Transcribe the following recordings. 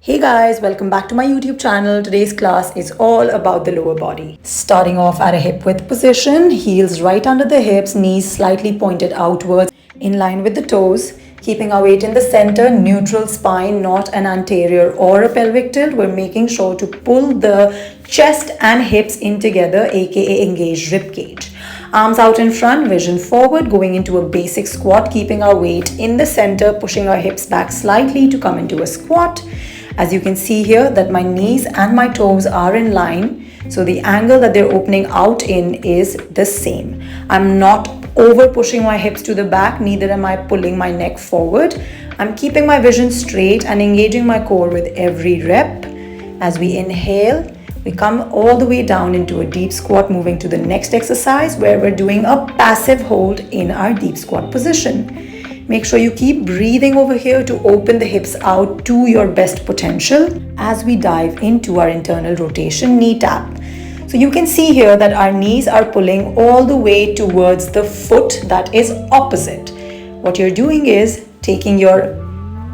Hey guys, welcome back to my YouTube channel. Today's class is all about the lower body. Starting off at a hip width position, heels right under the hips, knees slightly pointed outwards in line with the toes. Keeping our weight in the center, neutral spine, not an anterior or a pelvic tilt. We're making sure to pull the chest and hips in together, aka engage rib cage. Arms out in front, vision forward, going into a basic squat, keeping our weight in the center, pushing our hips back slightly to come into a squat. As you can see here that my knees and my toes are in line, so the angle that they're opening out in is the same. I'm not over pushing my hips to the back, neither am I pulling my neck forward. I'm keeping my vision straight and engaging my core with every rep. As we inhale, we come all the way down into a deep squat, moving to the next exercise where we're doing a passive hold in our deep squat position. Make sure you keep breathing over here to open the hips out to your best potential as we dive into our internal rotation knee tap. So you can see here that our knees are pulling all the way towards the foot that is opposite. What you're doing is taking your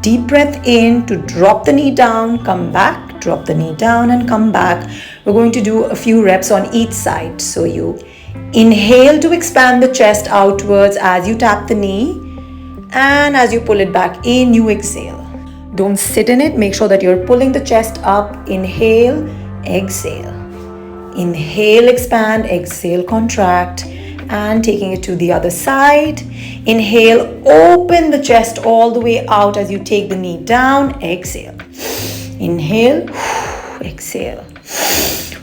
deep breath in to drop the knee down, come back, drop the knee down and come back. We're going to do a few reps on each side. So you inhale to expand the chest outwards as you tap the knee. And as you pull it back in, you exhale. Don't sit in it. Make sure that you're pulling the chest up. Inhale, exhale. Inhale, expand, exhale, contract. And taking it to the other side. Inhale, open the chest all the way out as you take the knee down. Exhale. Inhale, exhale.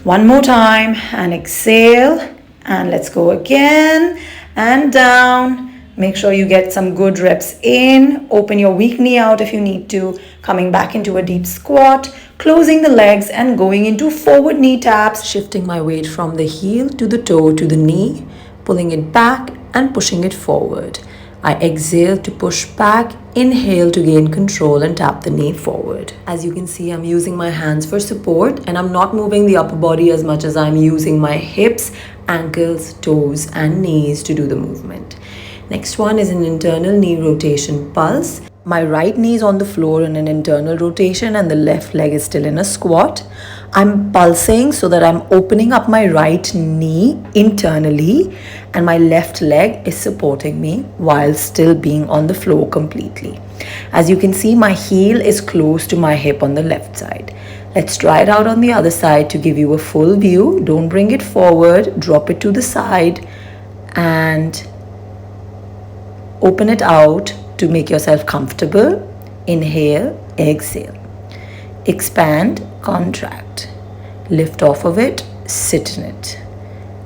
One more time and exhale. And let's go again and down. Make sure you get some good reps in. Open your weak knee out if you need to. Coming back into a deep squat. Closing the legs and going into forward knee taps. Shifting my weight from the heel to the toe to the knee. Pulling it back and pushing it forward. I exhale to push back. Inhale to gain control and tap the knee forward. As you can see, I'm using my hands for support and I'm not moving the upper body as much as I'm using my hips, ankles, toes and knees to do the movement. Next one is an internal knee rotation pulse. My right knee is on the floor in an internal rotation and the left leg is still in a squat. I'm pulsing so that I'm opening up my right knee internally and my left leg is supporting me while still being on the floor completely. As you can see, my heel is close to my hip on the left side. Let's try it out on the other side to give you a full view. Don't bring it forward, drop it to the side and open it out to make yourself comfortable. Inhale, exhale. Expand, contract. Lift off of it, sit in it.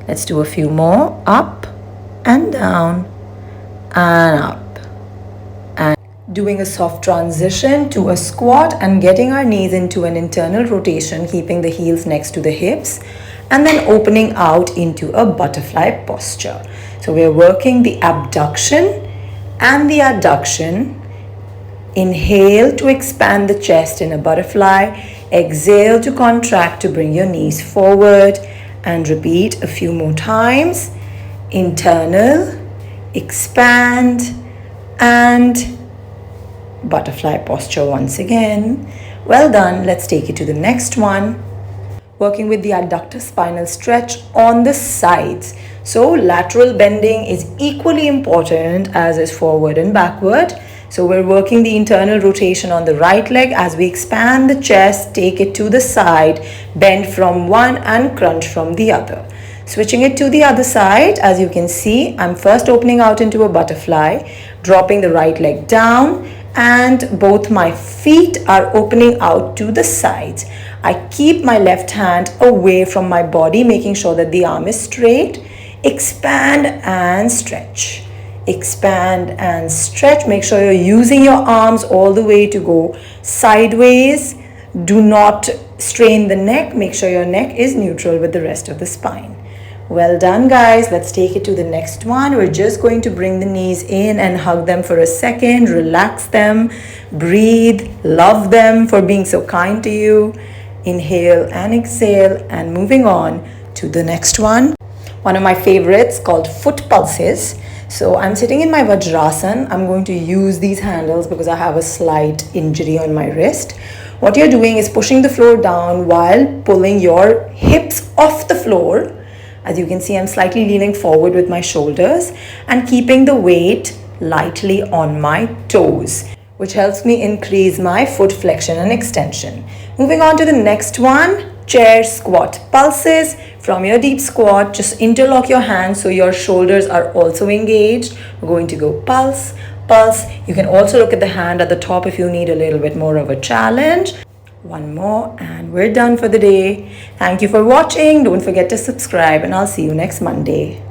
Let's do a few more. Up and down and up. And doing a soft transition to a squat and getting our knees into an internal rotation, keeping the heels next to the hips. And then opening out into a butterfly posture. So we're working the abduction and the adduction. Inhale to expand the chest in a butterfly. Exhale to contract to bring your knees forward. And repeat a few more times. Internal, expand, and butterfly posture once again. Well done. Let's take it to the next one. Working with the adductor spinal stretch on the sides. So lateral bending is equally important as is forward and backward. So we're working the internal rotation on the right leg as we expand the chest, take it to the side, bend from one and crunch from the other. Switching it to the other side, as you can see, I'm first opening out into a butterfly, dropping the right leg down and both my feet are opening out to the sides. I keep my left hand away from my body, making sure that the arm is straight. Expand and stretch. Expand and stretch. Make sure you're using your arms all the way to go sideways. Do not strain the neck. Make sure your neck is neutral with the rest of the spine. Well done, guys. Let's take it to the next one. We're just going to bring the knees in and hug them for a second. Relax them. Breathe. Love them for being so kind to you. Inhale and exhale and moving on to the next one. One of my favorites called foot pulses. So I'm sitting in my Vajrasan. I'm going to use these handles because I have a slight injury on my wrist. What you're doing is pushing the floor down while pulling your hips off the floor. As you can see, I'm slightly leaning forward with my shoulders and keeping the weight lightly on my toes, which helps me increase my foot flexion and extension. Moving on to the next one, chair squat pulses. From your deep squat, just interlock your hands so your shoulders are also engaged. We're going to go pulse, pulse. You can also look at the hand at the top if you need a little bit more of a challenge. One more and we're done for the day. Thank you for watching. Don't forget to subscribe and I'll see you next Monday.